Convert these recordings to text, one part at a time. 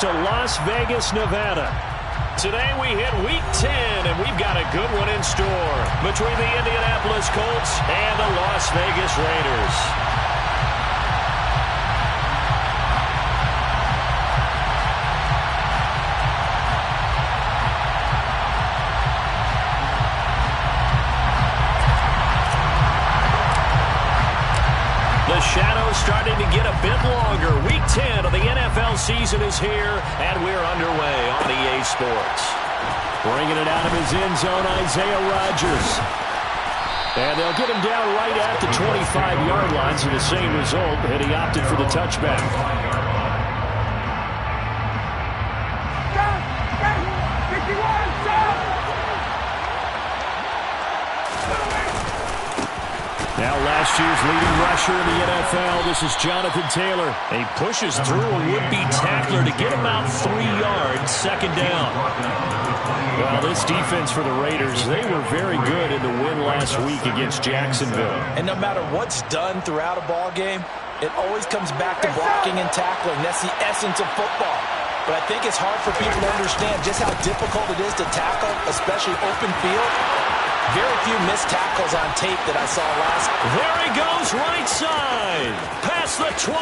to Las Vegas, Nevada. Today we hit Week 10, and we've got a good one in store between the Indianapolis Colts and the Las Vegas Raiders. The shadow's starting to get a bit longer. Week 10 of the NFL season is here, and we're underway on EA Sports. Bringing it out of his end zone, Isaiah Rodgers. And they'll get him down right at the 25-yard line, so the same result, and he opted for the touchback. Now last year's leading rusher in the NFL, this is Jonathan Taylor. He pushes through a would-be tackler to get about 3 yards, second down. Well, this defense for the Raiders, they were very good in the win last week against Jacksonville. And no matter what's done throughout a ball game, it always comes back to blocking and tackling. That's the essence of football. But I think it's hard for people to understand just how difficult it is to tackle, especially open field. Very few missed tackles on tape that I saw last. There he goes, right side. Past the 20.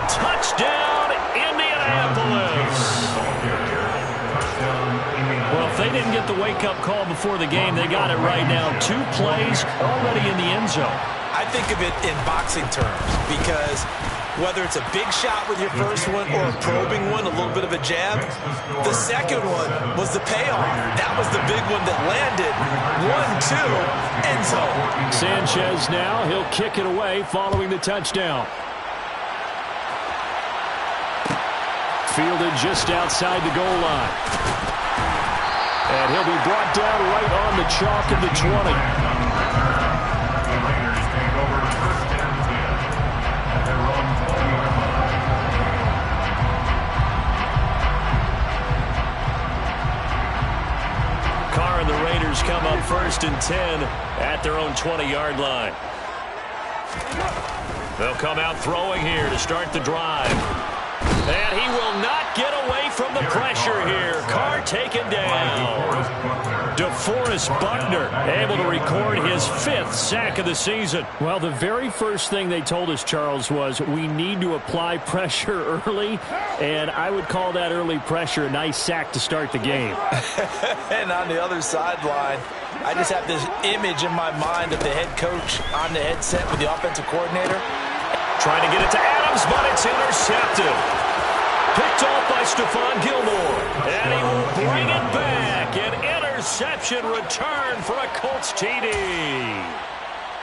Touchdown, Indianapolis. Well, if they didn't get the wake-up call before the game, they got it right now. 2 plays already in the end zone. I think of it in boxing terms because whether it's a big shot with your first one or a probing one, a little bit of a jab, the second one was the payoff. That was the big one that landed. 1-2, end zone. Sanchez now, he'll kick it away following the touchdown. Fielded just outside the goal line. And he'll be brought down right on the chalk of the 20. And the Raiders come up first and 10 at their own 20-yard line. They'll come out throwing here to start the drive. And he will not get away from the pressure here. Carr taken down. DeForest Buckner able to record his 5th sack of the season. Well, the very first thing they told us, Charles, was we need to apply pressure early, and I would call that early pressure a nice sack to start the game. And on the other sideline, I just have this image in my mind of the head coach on the headset with the offensive coordinator. Trying to get it to Adams, but it's intercepted. Picked off by Stephon Gilmore. And he will bring it back. An interception return for a Colts TD.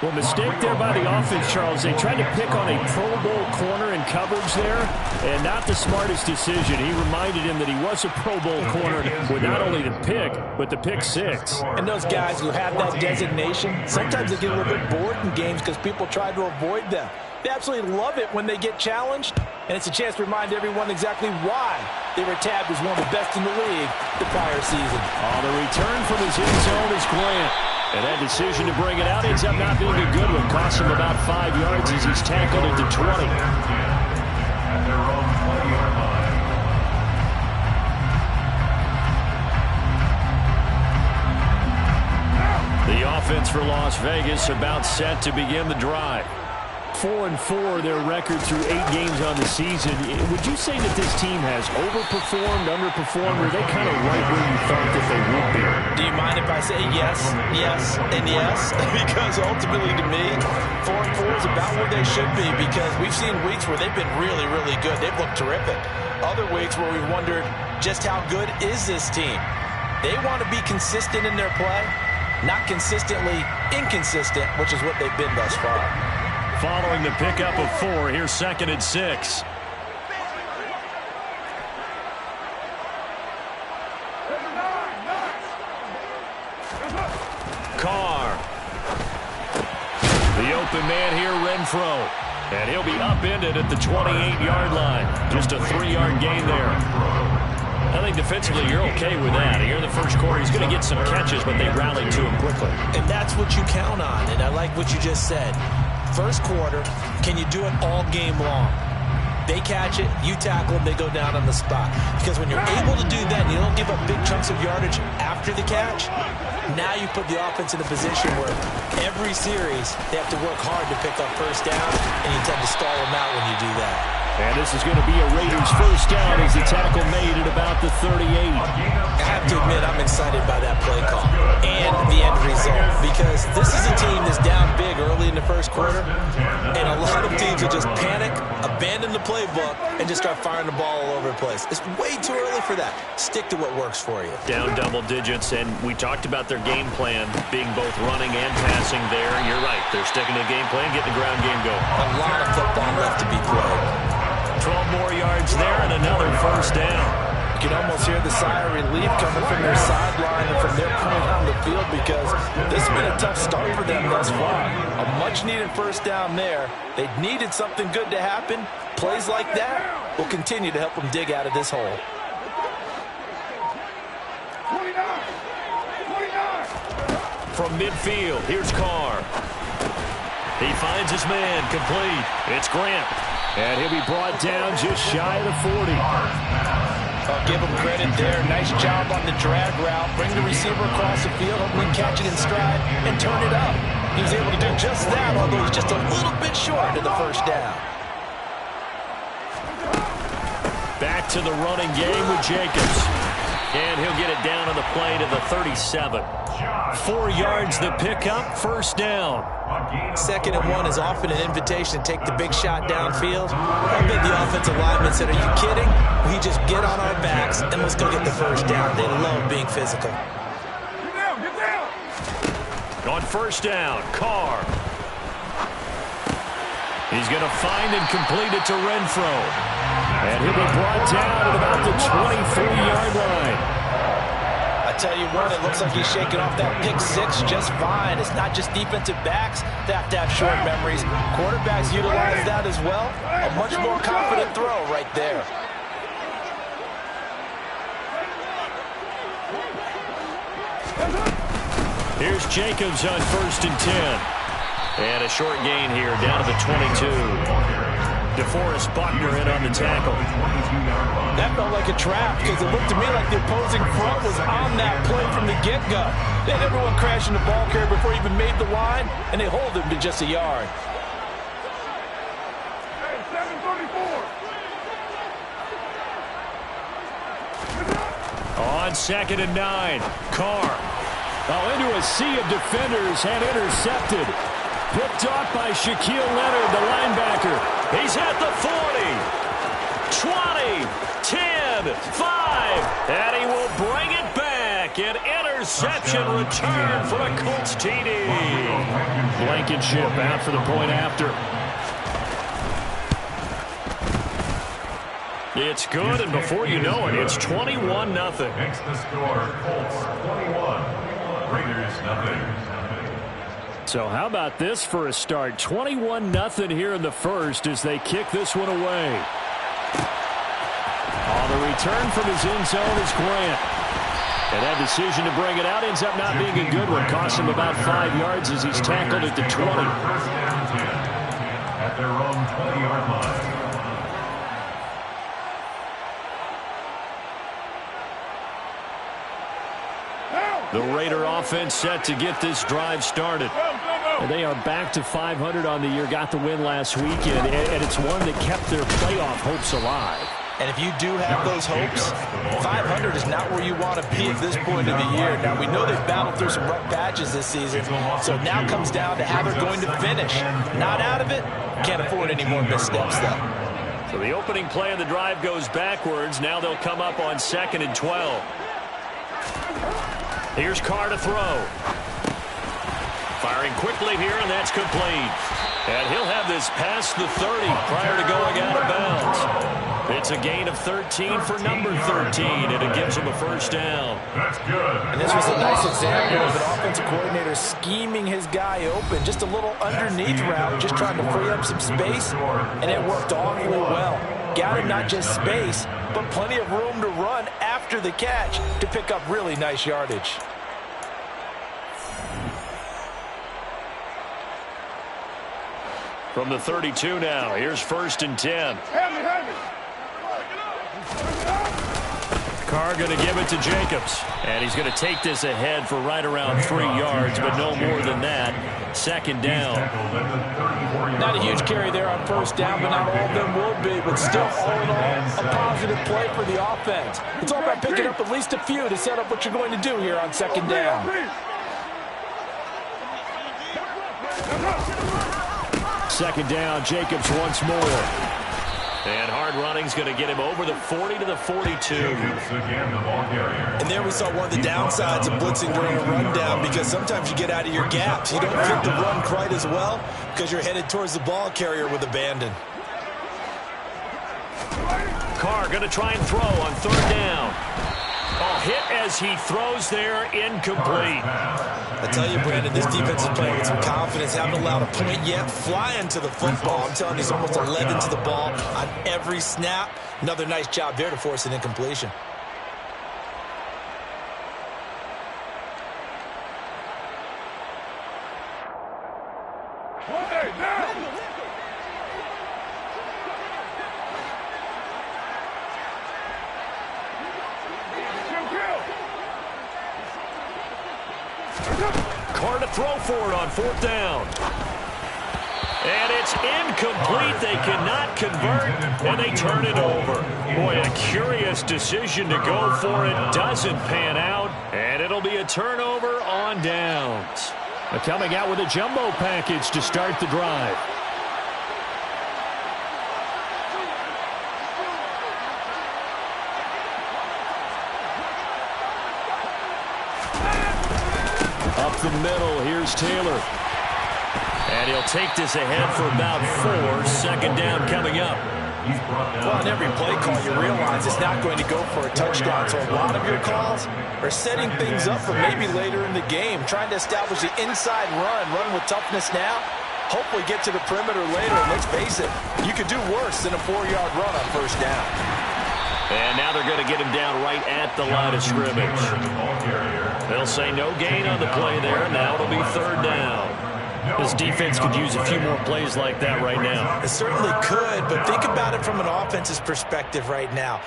Well, mistake there by the offense, Charles. They tried to pick on a Pro Bowl corner in coverage there, and not the smartest decision. He reminded him that he was a Pro Bowl corner with not only the pick, but the pick 6. And those guys who have that designation, sometimes they get a little bit bored in games because people try to avoid them. They absolutely love it when they get challenged, and it's a chance to remind everyone exactly why they were tabbed as one of the best in the league the prior season. The return from his end zone is Grant. And that decision to bring it out ends up not being a good one. Cost him about 5 yards as he's tackled at the 20. The offense for Las Vegas about set to begin the drive. 4-4 their record through 8 games on the season. Would you say that this team has overperformed, underperformed, or are they kind of right where you thought that they would be? Do you mind if I say yes, yes, and yes? Because ultimately to me, 4-4 is about where they should be because we've seen weeks where they've been really, really good. They've looked terrific. Other weeks where we've wondered just how good is this team. They want to be consistent in their play, not consistently inconsistent, which is what they've been thus far. Following the pickup of 4, here's 2nd and 6. Carr. The open man here, Renfro. And he'll be upended at the 28-yard line. Just a 3-yard gain there. I think defensively you're okay with that. Here in the first quarter, he's going to get some catches, but they rallied to him quickly. And that's what you count on, and I like what you just said. First quarter, can you do it all game long? They catch it, you tackle them, they go down on the spot. Because when you're able to do that and you don't give up big chunks of yardage after the catch, now you put the offense in a position where every series they have to work hard to pick up first down, and you tend to stall them out when you do that. And this is going to be a Raiders first down as the tackle made at about the 38. I have to admit, I'm excited by that play call and the end result, because this is a team that's down big early in the first quarter, and a lot of teams will just panic, abandon the playbook, and just start firing the ball all over the place. It's way too early for that. Stick to what works for you. Down double digits, and we talked about their game plan being both running and passing there. You're right. They're sticking to the game plan, getting the ground game going. A lot of football left to be played. 12 more yards there and another first down. You can almost hear the sigh of relief coming from their sideline and from their point on the field, because this has been a tough start for them thus far. A much-needed first down there. They needed something good to happen. Plays like that will continue to help them dig out of this hole. 29. From midfield, here's Carr. He finds his man, complete. It's Grant. And he'll be brought down just shy of the 40. I'll give him credit there. Nice job on the drag route. Bring the receiver across the field, hopefully catch it in stride, and turn it up. He was able to do just that, although he's just a little bit short of the first down. Back to the running game with Jacobs. And he'll get it down on the play to the 37. 4 yards the pickup, first down. 2nd and 1 is often an invitation to take the big shot downfield. I bet the offensive lineman said, are you kidding? We just get on our backs and let's go get the first down. They love being physical. Get down, get down. On first down, Carr. He's going to find and complete it to Renfro. And he'll be brought down at about the 23-yard line. I tell you what, it looks like he's shaking off that pick six just fine. It's not just defensive backs that have to have short memories. Quarterbacks utilize that as well. A much more confident throw right there. Here's Jacobs on first and 10. And a short gain here down to the 22. DeForest Buckner in on the tackle. That felt like a trap, because it looked to me like the opposing front was on that play from the get-go. They had everyone crashing the ball carrier before he even made the line, and they hold him to just a yard. Hey, 734. On 2nd and 9, Carr. Oh, into a sea of defenders and intercepted. Picked off by Shaquille Leonard, the linebacker. He's at the 40, 20, 10, 5, and he will bring it back. An interception return for a Colts TD. Blankenship out for the point after. It's good, and before you know it, it's 21-0. Next the score, Colts 21, Raiders 0. So how about this for a start? 21-0 here in the first as they kick this one away. On the return from his end zone is Grant. And that decision to bring it out ends up not being a good one. Costs him about 5 yards as he's tackled at the 20. First down 10 at their own 20-yard line. The Raider offense set to get this drive started. And they are back to 500 on the year, got the win last weekend, and it's one that kept their playoff hopes alive. And if you do have those hopes, 500 is not where you want to be at this point of the year. Now, we know they've battled through some rough patches this season, so now it comes down to how they're going to finish. Not out of it, can't afford any more missteps, though. So the opening play of the drive goes backwards. Now they'll come up on 2nd and 12. Here's Carr to throw. Firing quickly here, and that's complete. And he'll have this past the 30 prior to going out of bounds. It's a gain of 13 for number 13, and it gives him a first down. That's good. And this was a nice example of an offensive coordinator scheming his guy open. Just a little underneath route, just trying to free up some space, and it worked awfully well. Got him not just space, but plenty of room to run after the catch to pick up really nice yardage. From the 32 now, here's first and 10. Heavy. Carr going to give it to Jacobs. And he's going to take this ahead for right around 3 yards, but no more than that. Second down. Not a huge carry there on first down, but not all of them will be. But still, all in all, a positive play for the offense. It's all about picking up at least a few to set up what you're going to do here on second down. Second down, Jacobs once more. And hard running's going to get him over the 40 to the 42. And there we saw one of the downsides of blitzing during a rundown, because sometimes you get out of your gaps. You don't fit the run quite as well because you're headed towards the ball carrier with abandon. Carr going to try and throw on third down. A hit as he throws there, incomplete. I tell you, Brandon, this defense is playing with some confidence. Haven't allowed a point yet. Flying to the football. I'm telling you, he's almost 11 to the ball on every snap. Another nice job there to force an incompletion. Carr to throw for it on fourth down. And it's incomplete. They cannot convert, and they turn it over. Boy, a curious decision to go for it. Doesn't pan out, and it'll be a turnover on downs. Coming out with a jumbo package to start the drive. Up the middle, here's Taylor. And he'll take this ahead for about 4. Second down coming up. Well, on every play call, you realize it's not going to go for a touchdown. So a lot of your calls are setting things up for maybe later in the game, trying to establish the inside run with toughness now. Hopefully get to the perimeter later. And let's face it, you could do worse than a 4-yard run on first down. And now they're going to get him down right at the line of scrimmage. They'll say no gain on the play there. Now it'll be third down. This defense could use a few more plays like that right now. It certainly could, but think about it from an offense's perspective right now.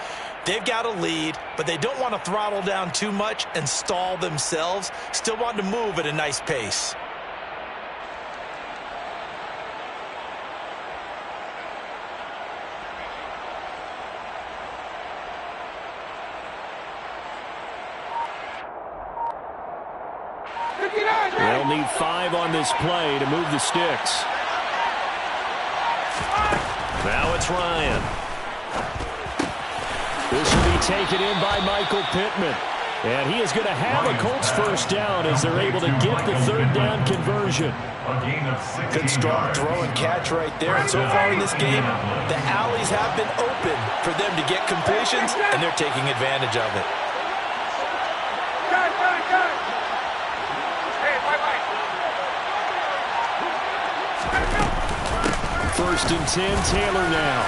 They've got a lead, but they don't want to throttle down too much and stall themselves. Still want to move at a nice pace. They'll need 5 on this play to move the sticks. Now it's Ryan. This will be taken in by Michael Pittman. And he is going to have a Colts first down as they're able to get the third down conversion. Good strong throw and catch right there. And so far in this game, the alleys have been open for them to get completions, and they're taking advantage of it. First and 10, Taylor now.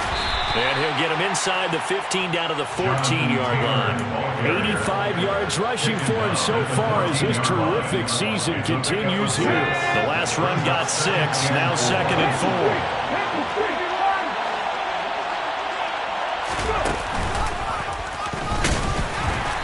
And he'll get him inside the 15 down to the 14-yard line. 85 yards rushing for him so far as his terrific season continues here. The last run got 6, now second and 4.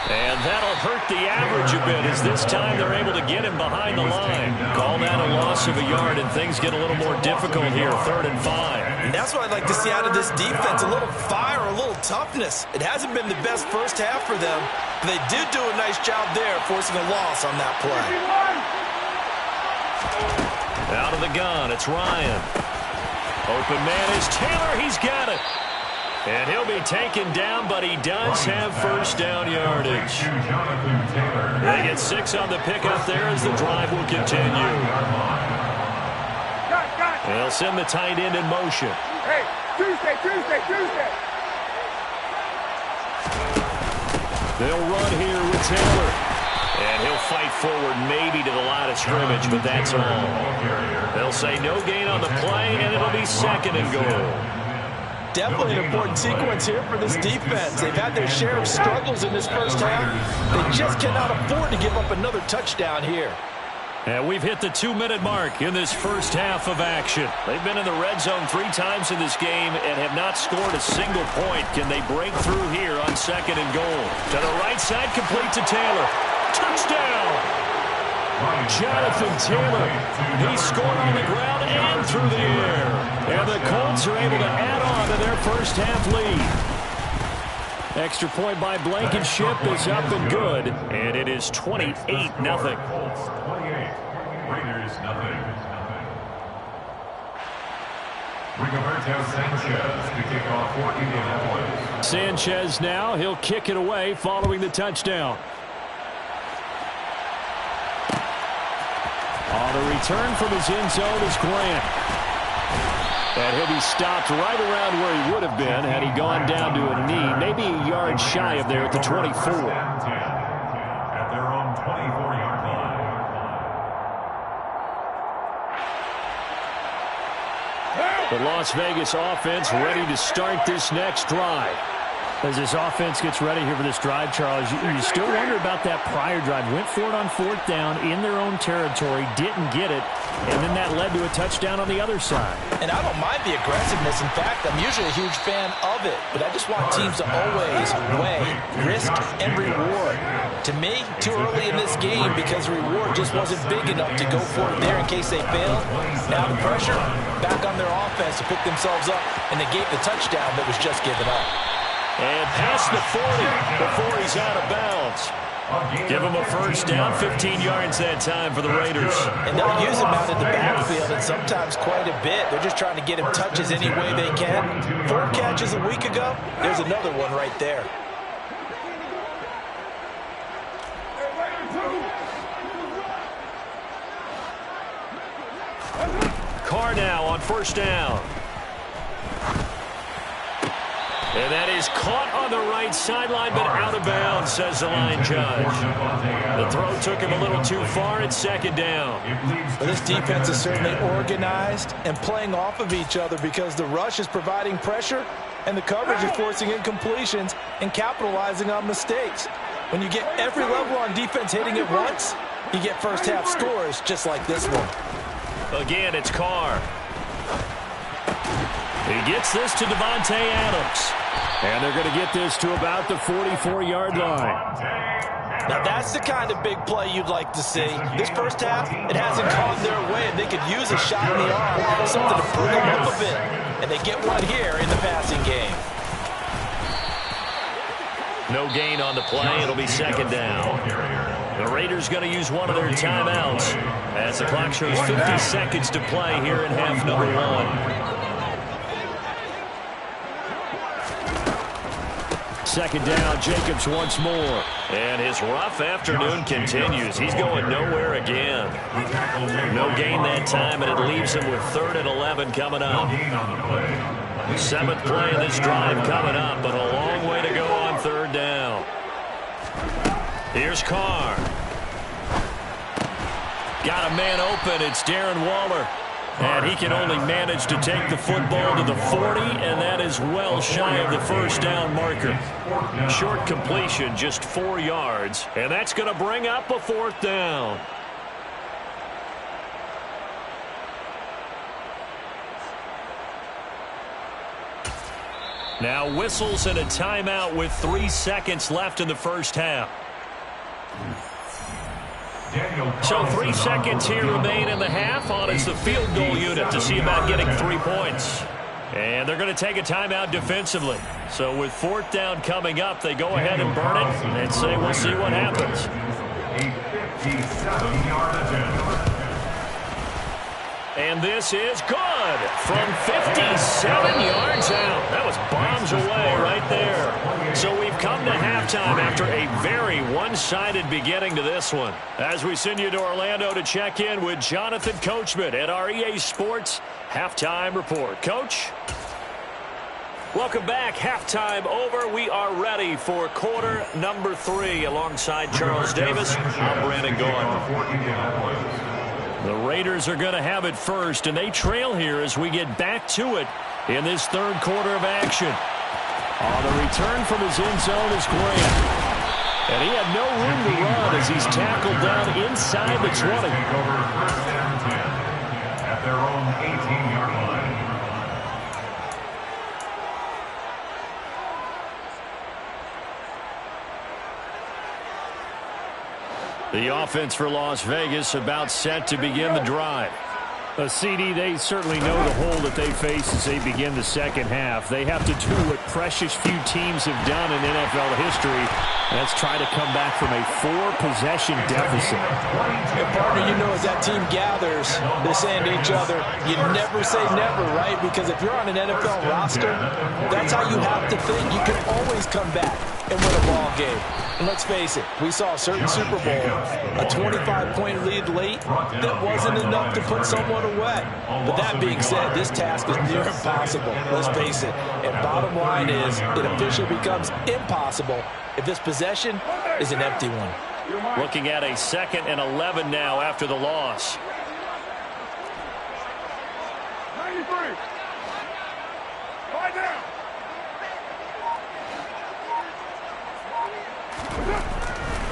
And that'll hurt the average a bit as this time they're able to get him behind the line. Call that a loss of a yard, and things get a little more difficult here, 3rd and 5. And that's what I'd like to see out of this defense, a little fire, a little toughness. It hasn't been the best first half for them, but they did do a nice job there forcing a loss on that play. Out of the gun, it's Ryan. Open man is Taylor, he's got it. And he'll be taken down, but he does have first down yardage. They get 6 on the pickup there as the drive will continue. They'll send the tight end in motion. Hey, Tuesday. They'll run here with Taylor. And he'll fight forward maybe to the line of scrimmage, but that's all. They'll say no gain on the play, and it'll be 2nd and goal. Definitely an important sequence here for this defense. They've had their share of struggles in this first half. They just cannot afford to give up another touchdown here. And we've hit the 2-minute mark in this first half of action. They've been in the red zone 3 times in this game and have not scored a single point. Can they break through here on 2nd and goal? To the right side, complete to Taylor. Touchdown! Jonathan Taylor. He scored on the ground and through the air. And the Colts are able to add on to their first half lead. Extra point by Blankenship is up and good. And it is 28-0. Colts 28, Raiders nothing. Rigoberto Sanchez to kick off for Indianapolis. Sanchez now, he'll kick it away following the touchdown. On the return from his end zone is Grant. And he'll be stopped right around where he would have been had he gone down to a knee, maybe a yard shy of there at the 24. At their own 24-yard line. The Las Vegas offense ready to start this next drive. As this offense gets ready here for this drive, Charles, you still wonder about that prior drive. Went for it on 4th down in their own territory, didn't get it, and then that led to a touchdown on the other side. And I don't mind the aggressiveness. In fact, I'm usually a huge fan of it, but I just want teams to always weigh risk and reward. To me, too early in this game because the reward just wasn't big enough to go for it there in case they failed. Now the pressure back on their offense to pick themselves up and negate the touchdown that was just given up. And past the 40 before he's out of bounds. Give him a first down, 15 yards that time for the Raiders. And they'll use him out in the backfield, and sometimes quite a bit. They're just trying to get him touches any way they can. 4 catches a week ago, there's another one right there. Carr now on first down. And that is caught on the right sideline, but out of bounds, says the line judge. The throw took him a little too far. It's 2nd down. Well, this defense is certainly organized and playing off of each other because the rush is providing pressure and the coverage is forcing incompletions and capitalizing on mistakes. When you get every level on defense hitting it once, you get first half scores just like this one. Again, it's Carr. He gets this to Devontae Adams. And they're going to get this to about the 44-yard line. Now that's the kind of big play you'd like to see. This first half, it hasn't gone their way, and they could use a shot in the arm, something to perk them up a bit. And they get one here in the passing game. No gain on the play. It'll be 2nd down. The Raiders going to use one of their timeouts as the clock shows 50 seconds to play here in half number 1. 2nd down, Jacobs once more. And his rough afternoon continues. He's going nowhere again. No gain that time, and it leaves him with 3rd and 11 coming up. 7th play in this drive coming up, but a long way to go on 3rd down. Here's Carr. Got a man open. It's Darren Waller. And he can only manage to take the football to the 40, and that is well shy of the first down marker. Short completion, just 4 yards, and that's going to bring up a 4th down. Now whistles and a timeout with 3 seconds left in the first half. So 3 seconds here remain in the half on as the field goal unit to see about getting 3 points. And they're going to take a timeout defensively. So with 4th down coming up, they go ahead and burn it and say we'll see what happens. A 57-yard attempt. And this is good from 57 yards out. That was bombs away right there. So we've come to halftime after a very one-sided beginning to this one. As we send you to Orlando to check in with Jonathan Coachman at our EA Sports Halftime Report. Coach? Welcome back. Halftime over. We are ready for quarter number 3 alongside Charles Davis. I'm Brandon Gaughan. The Raiders are going to have it first, and they trail here as we get back to it in this 3rd quarter of action. On the return from his end zone is Grant. And he had no room to run as he's tackled down inside the 20. Take over first down 10 at their own 18-yard line. The offense for Las Vegas about set to begin the drive. CD, they certainly know the hole that they face as they begin the second half. They have to do what precious few teams have done in NFL history. That's try to come back from a 4-possession deficit. And partner, you know, as that team gathers, they're saying to each other, you never say never, right? Because if you're on an NFL roster, that's how you have to think. You can always come back and win a ball game. And let's face it, we saw a certain Super Bowl, a 25-point lead late, that wasn't enough to put someone away. But that being said, this task is near impossible, let's face it. And bottom line is, it officially becomes impossible if this possession is an empty one. Looking at a 2nd and 11 now after the loss. 93. Lie down.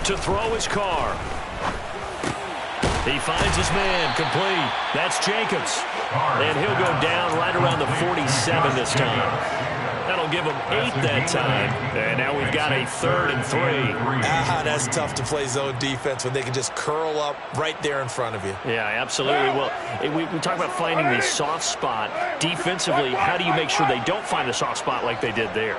To throw his car. He finds his man, complete. That's Jacobs. And he'll go down right around the 47 this time. That'll give him 8 that time. And now we've got a 3rd and 3. That's tough to play zone defense when they can just curl up right there in front of you. Yeah, absolutely. Well, we talk about finding the soft spot. Defensively, how do you make sure they don't find the soft spot like they did there?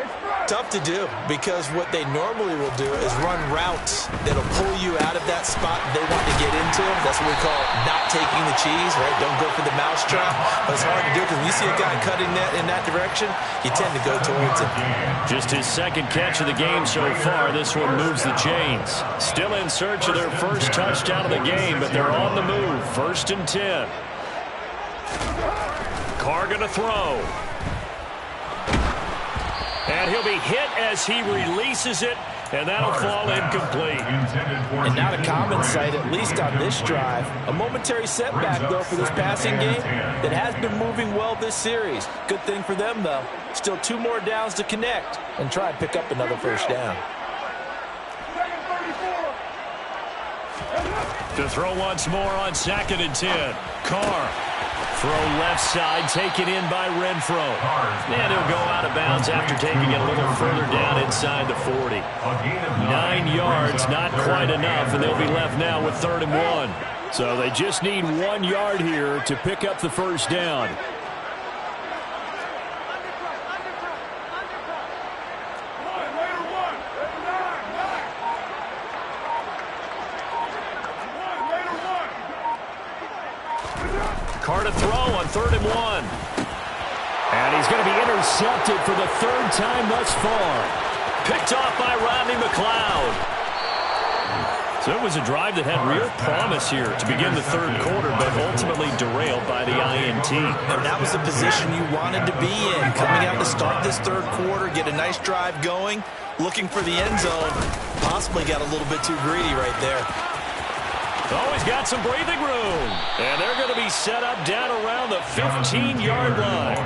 Tough to do, because what they normally will do is run routes that'll pull you out of that spot they want to get into. That's what we call not taking the cheese, right? Don't go for the mousetrap. But it's hard to do because when you see a guy cutting that in that direction, you tend to go towards him. Just his 2nd catch of the game so far. This one moves the chains. Still in search of their first touchdown of the game, but they're on the move. 1st and 10. Carr going to throw. And he'll be hit as he releases it, and that'll fall incomplete. And not a common sight, at least on this drive. A momentary setback, though, for this passing game that has been moving well this series. Good thing for them, though. Still 2 more downs to connect and try and pick up another first down. To throw once more on 2nd and 10. Carr. Throw left side, taken in by Renfro. And he'll go out of bounds after taking it a little further down inside the 40. 9 yards, not quite enough, and they'll be left now with 3rd and 1. So they just need 1 yard here to pick up the first down. Carr to throw on 3rd and 1. And he's going to be intercepted for the 3rd time thus far. Picked off by Rodney McLeod. So it was a drive that had real promise here to begin the 3rd quarter, but ultimately derailed by the INT. And that was the position you wanted to be in. Coming out to start this 3rd quarter, get a nice drive going, looking for the end zone. Possibly got a little bit too greedy right there. Oh, he's got some breathing room. And they're going to be set up down around the 15-yard line.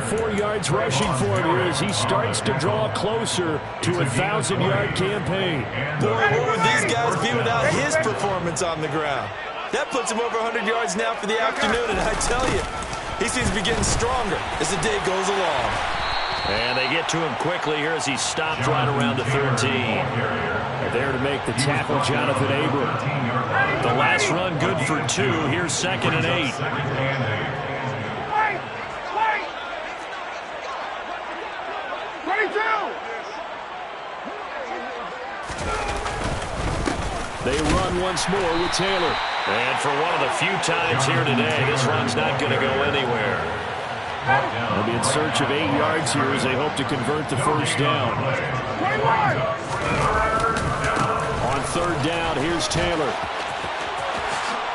104 yards rushing for him here as he starts to draw closer to a 1,000-yard campaign. Boy, what would these guys be without his performance on the ground? That puts him over 100 yards now for the afternoon, and I tell you, he seems to be getting stronger as the day goes along. And they get to him quickly here as he stopped right around the 13. They're there to make the tackle, Jonathan Abram. The last run good for 2. Here's 2nd and 8. They run once more with Taylor. And for one of the few times here today, this run's not going to go anywhere. They'll be in search of 8 yards here as they hope to convert the first down. On 3rd down, here's Taylor.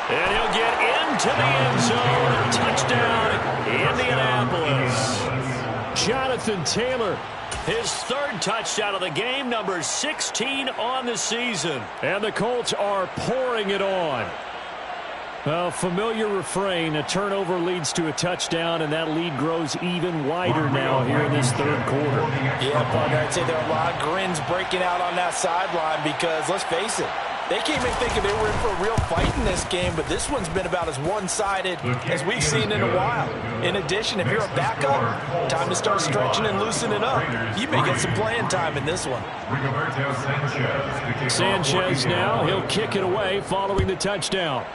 And he'll get into the end zone. Touchdown, Indianapolis. Jonathan Taylor, his 3rd touchdown of the game, number 16 on the season. And the Colts are pouring it on. Well, familiar refrain, a turnover leads to a touchdown, and that lead grows even wider now here in this third quarter. Yeah, partner, I'd say there are a lot of grins breaking out on that sideline because, let's face it, they came in thinking they were in for a real fight in this game, but this one's been about as one-sided as we've seen in a while. In addition, if you're a backup, time to start stretching and loosening up. You may get some playing time in this one. Sanchez now, he'll kick it away following the touchdown.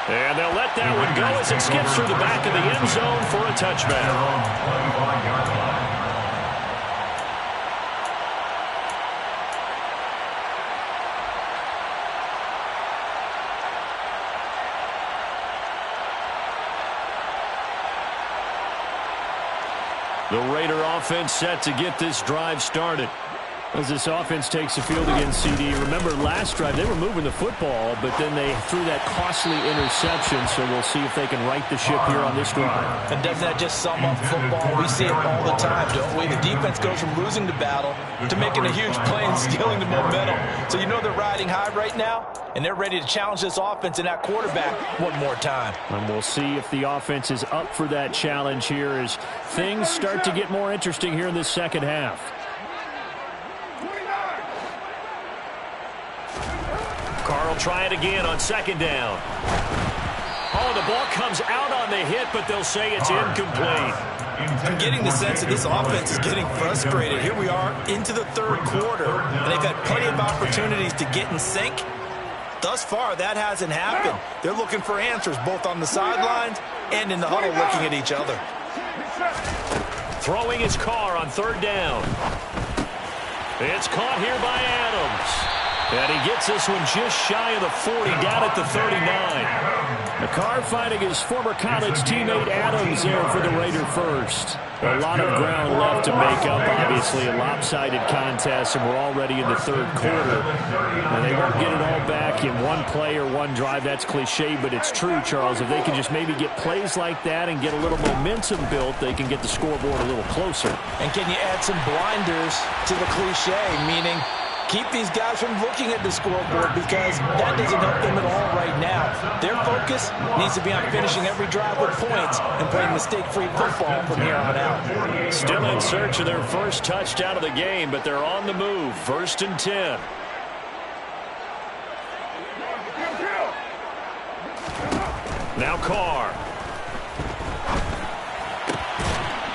And they'll let that one go as it skips through the back of the end zone for a touchback. The Raider offense set to get this drive started. As this offense takes the field against CD, remember last drive they were moving the football, but then they threw that costly interception, so we'll see if they can right the ship here on this drive. And doesn't that just sum up football? We see it all the time, don't we? The defense goes from losing the battle to making a huge play and stealing the momentum. So you know they're riding high right now, and they're ready to challenge this offense and that quarterback one more time. And we'll see if the offense is up for that challenge here as things start to get more interesting here in this second half. Carl try it again on second down. Oh, the ball comes out on the hit, but they'll say it's incomplete. I'm getting the sense that this offense is getting frustrated. Here we are into the third quarter, and they've had plenty of opportunities to get in sync. Thus far, that hasn't happened. They're looking for answers both on the sidelines and in the huddle looking at each other. Throwing his car on third down. It's caught here by Adams. And he gets this one just shy of the 40, down at the 39. The car fighting his former college teammate Adams there for the Raider first. A lot of ground left to make up, obviously, a lopsided contest, and we're already in the third quarter. And they won't get it all back in one play or one drive. That's cliche, but it's true, Charles. If they can just maybe get plays like that and get a little momentum built, they can get the scoreboard a little closer. And can you add some blinders to the cliche, meaning keep these guys from looking at the scoreboard because that doesn't help them at all right now. Their focus needs to be on finishing every drive with points and playing mistake-free football from here on out. Still in search of their first touchdown of the game, but they're on the move. 1st and 10. Now Carr.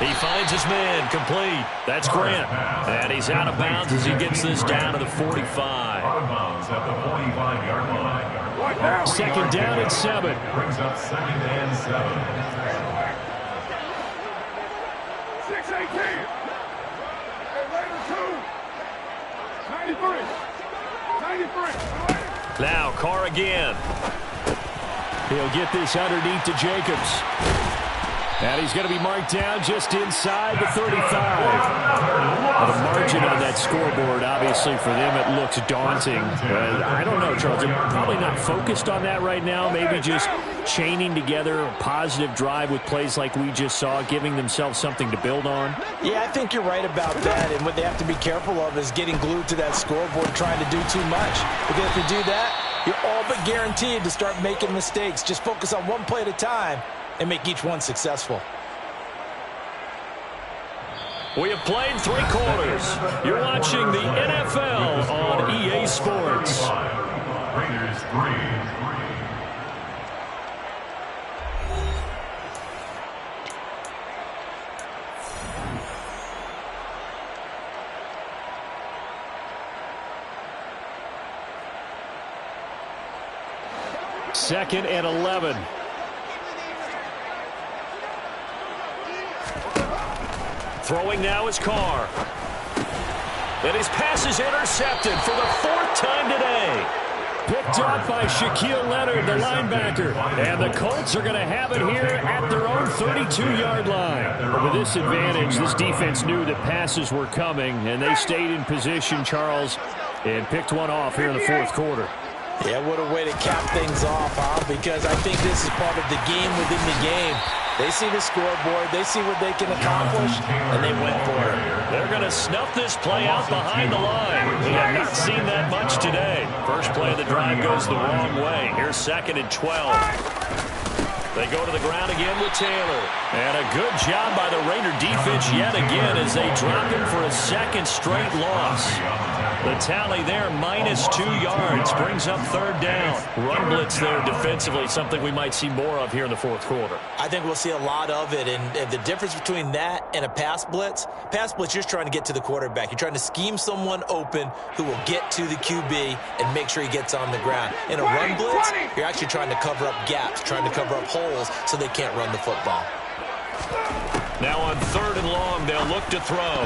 He finds his man, complete. That's Grant. And he's out of bounds as he gets this down to the 45. Out of bounds at the 45-yard line. Second down and 7. Brings up 2nd and 7. 6-18. Hey, Raider 2. 93. Now Carr again. He'll get this underneath to Jacobs. And he's going to be marked down just inside the 35. Well, the margin on that scoreboard, obviously, for them, it looks daunting. I don't know, Charles. They're probably not focused on that right now. Maybe just chaining together a positive drive with plays like we just saw, giving themselves something to build on. Yeah, I think you're right about that. And what they have to be careful of is getting glued to that scoreboard trying to do too much. Because if you do that, you're all but guaranteed to start making mistakes. Just focus on one play at a time and make each one successful. We have played 3 quarters. You're watching the NFL on EA Sports. Raiders 3. Second and 11. Throwing now is Carr. And his pass is intercepted for the 4th time today. Picked up by Shaquille Leonard, the linebacker. And the Colts are going to have it here at their own 32-yard line. But with this advantage, this defense knew that passes were coming, and they stayed in position, Charles, and picked one off here in the 4th quarter. Yeah, what a way to cap things off, huh? Because I think this is part of the game within the game. They see the scoreboard, they see what they can accomplish, and they went for it. They're going to snuff this play out behind the line. We have not seen that much today. First play of the drive goes the wrong way. Here's 2nd and 12. They go to the ground again with Taylor. And a good job by the Raider defense yet again as they drop him for a second straight loss. The tally there, -2 yards, brings up 3rd down. Run blitz there defensively, something we might see more of here in the 4th quarter. I think we'll see a lot of it, and the difference between that and a pass blitz, you're just trying to get to the quarterback. You're trying to scheme someone open who will get to the QB and make sure he gets on the ground. In a run blitz, you're actually trying to cover up gaps, trying to cover up holes so they can't run the football. Now on 3rd and long, they'll look to throw.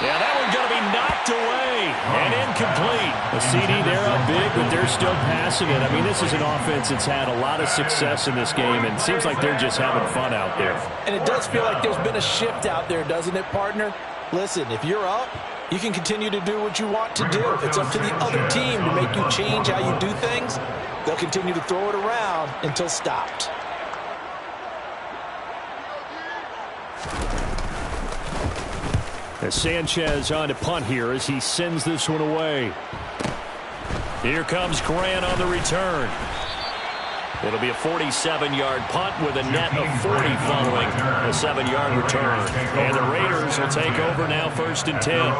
Yeah, that one's going to be knocked away and incomplete. A CD, they're up big, but they're still passing it. I mean, this is an offense that's had a lot of success in this game, and it seems like they're just having fun out there. And it does feel like there's been a shift out there, doesn't it, partner? Listen, if you're up, you can continue to do what you want to do. It's up to the other team to make you change how you do things. They'll continue to throw it around until stopped. As Sanchez on to punt here as he sends this one away. Here comes Grant on the return. It'll be a 47-yard punt with a net of 40 following a 7-yard return. And the Raiders will take over now 1st and 10.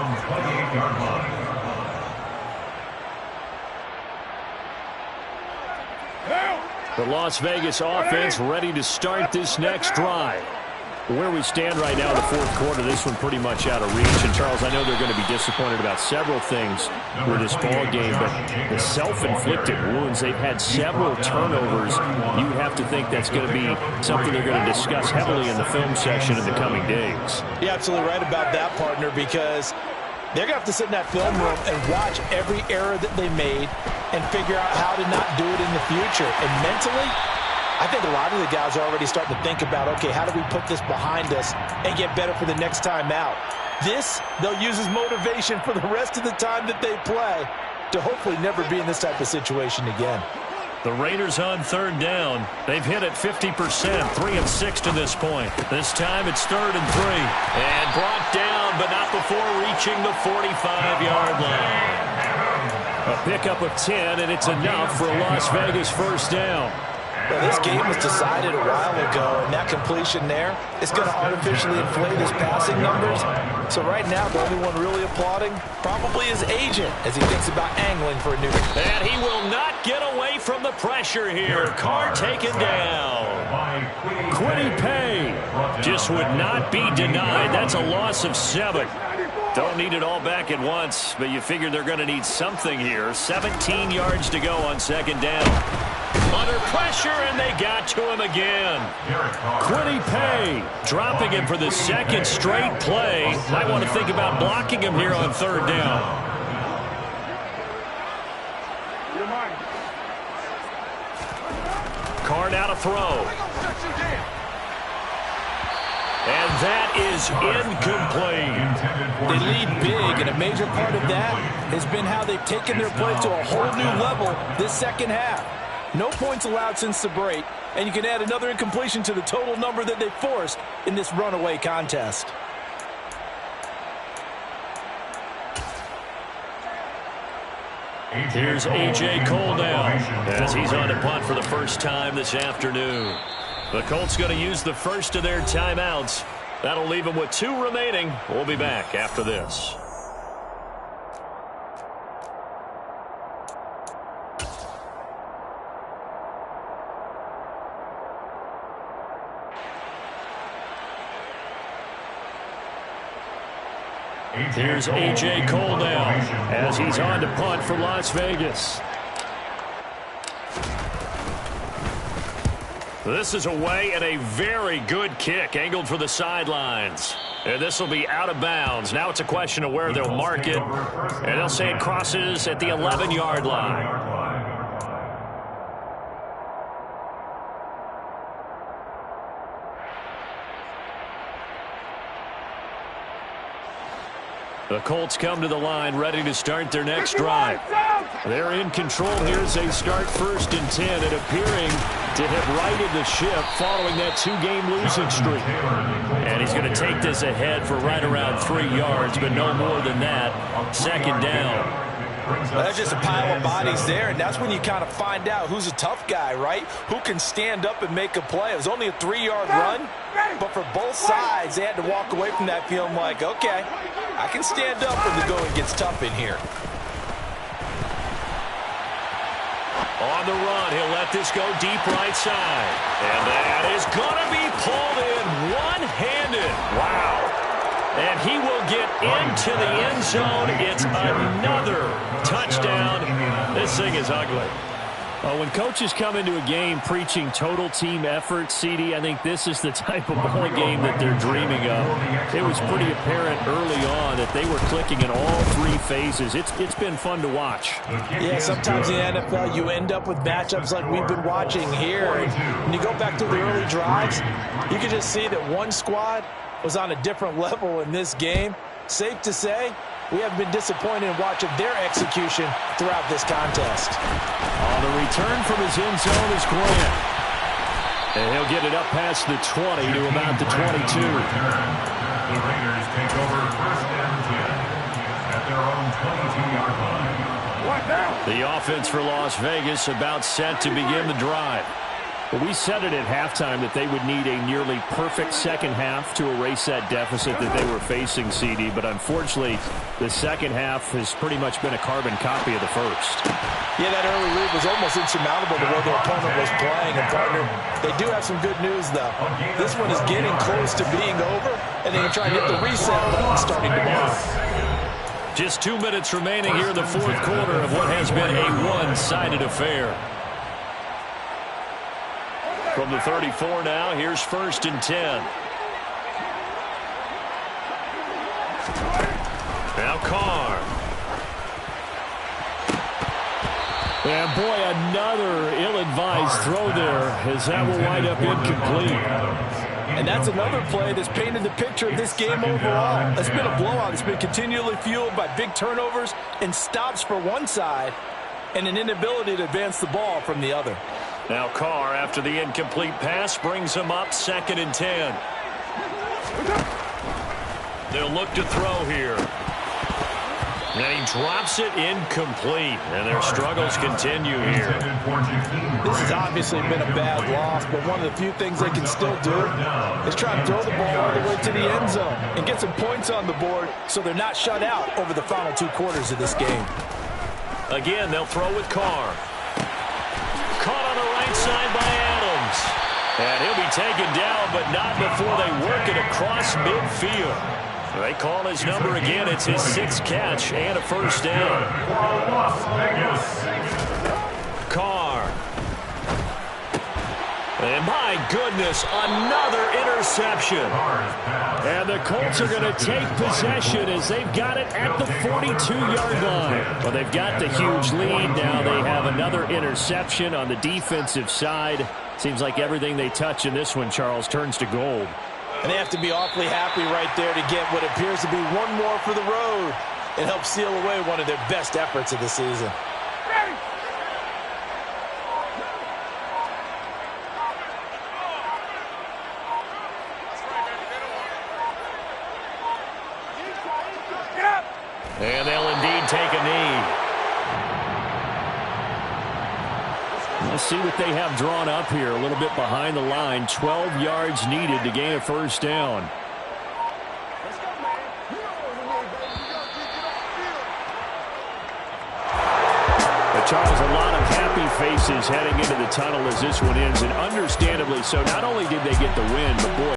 The Las Vegas offense ready to start this next drive. Where we stand right now in the 4th quarter, this one pretty much out of reach. And, Charles, I know they're going to be disappointed about several things with this ball game, but the self-inflicted wounds, they've had several turnovers. You have to think that's going to be something they're going to discuss heavily in the film session in the coming days. You're absolutely right about that, partner, because they're going to have to sit in that film room and watch every error that they made and figure out how to not do it in the future. And mentally, I think a lot of the guys are already starting to think about, okay, how do we put this behind us and get better for the next time out? This, they'll use as motivation for the rest of the time that they play to hopefully never be in this type of situation again. The Raiders on 3rd down. They've hit it 50%, 3 of 6 to this point. This time it's 3rd and 3. And brought down, but not before reaching the 45-yard line. A pickup of 10, and it's enough for a Las Vegas 1st down. Well, this game was decided a while ago, and that completion there is going to artificially inflate his passing numbers. So right now, the only one really applauding probably his agent as he thinks about angling for a new. And he will not get away from the pressure here. Carr taken down. Quiddy Pay just would not be denied. That's a loss of 7. Don't need it all back at once, but you figure they're going to need something here. 17 yards to go on 2nd down. Under pressure, and they got to him again. Quiddy Pay dropping him for the 2nd straight play. I want to think about blocking him here on 3rd down. Carr now to throw. And that is incomplete. They lead big, and a major part of that has been how they've taken their play to a whole new level this 2nd half. No points allowed since the break, and you can add another incompletion to the total number that they forced in this runaway contest. Here's A.J. Cole now as he's on to punt for the first time this afternoon. The Colts going to use the first of their timeouts. That'll leave them with 2 remaining. We'll be back after this. Here's A.J. Cole now as he's on to punt for Las Vegas. This is away and a very good kick angled for the sidelines. And this will be out of bounds. Now it's a question of where they'll mark it. And they'll say it crosses at the 11-yard line. The Colts come to the line ready to start their next drive. They're in control here as they start 1st and 10 and appearing to have righted the ship following that 2-game losing streak. And he's going to take this ahead for right around 3 yards, but no more than that. Second down. That's just a pile of bodies there, and that's when you kind of find out who's a tough guy, right? Who can stand up and make a play. It was only a 3-yard run, but for both sides, they had to walk away from that feeling like, okay, I can stand up when the going gets tough in here. On the run, he'll let this go deep right side. And that is going to be pulled in one-handed. Wow. And he will get into the end zone. It's another touchdown. This thing is ugly. When coaches come into a game preaching total team effort, CD, I think this is the type of ball game that they're dreaming of. It was pretty apparent early on that they were clicking in all 3 phases. It's been fun to watch. Yeah, sometimes in the NFL you end up with matchups like we've been watching here. And when you go back to the early drives, you can just see that one squad was on a different level in this game. Safe to say, we have been disappointed in watching their execution throughout this contest. On the return from his end zone is Grant. And he'll get it up past the 20 to about the 22. The Raiders take over first and 10 at their own 22-yard line. The offense for Las Vegas about set to begin the drive. Well, we said it at halftime that they would need a nearly perfect second half to erase that deficit that they were facing, CD. But unfortunately, the second half has pretty much been a carbon copy of the first. Yeah, that early lead was almost insurmountable the way their opponent was playing. And, partner, they do have some good news, though. This one is getting close to being over, and they can try and hit the reset button starting tomorrow. Just 2 minutes remaining here in the fourth quarter of what has been a one-sided affair. From the 34 now, here's first and 10. Now Carr. And boy, another ill-advised throw there as that will wind up incomplete. And that's another play that's painted the picture of this game overall. It's been a blowout. It's been continually fueled by big turnovers and stops for one side and an inability to advance the ball from the other. Now Carr, after the incomplete pass, brings him up second and 10. They'll look to throw here. And he drops it incomplete. And their struggles continue here. This has obviously been a bad loss, but one of the few things they can still do is try to throw the ball all the way to the end zone and get some points on the board so they're not shut out over the final 2 quarters of this game. Again, they'll throw with Carr. Caught on the right side by Adams. And he'll be taken down, but not before they work it across midfield. They call his number again. It's his 6th catch and a first down. Carr. And my goodness, another interception. And the Colts are going to take possession as they've got it at the 42-yard line. Well, they've got the huge lead. Now they have another interception on the defensive side. Seems like everything they touch in this one, Charles, turns to gold. And they have to be awfully happy right there to get what appears to be one more for the road and help seal away one of their best efforts of the season. And they'll indeed take a knee. Let's see what they have drawn up here. A little bit behind the line. 12 yards needed to gain a first down. But Charles, a lot of happy faces heading into the tunnel as this one ends. And understandably so. Not only did they get the win, but boy,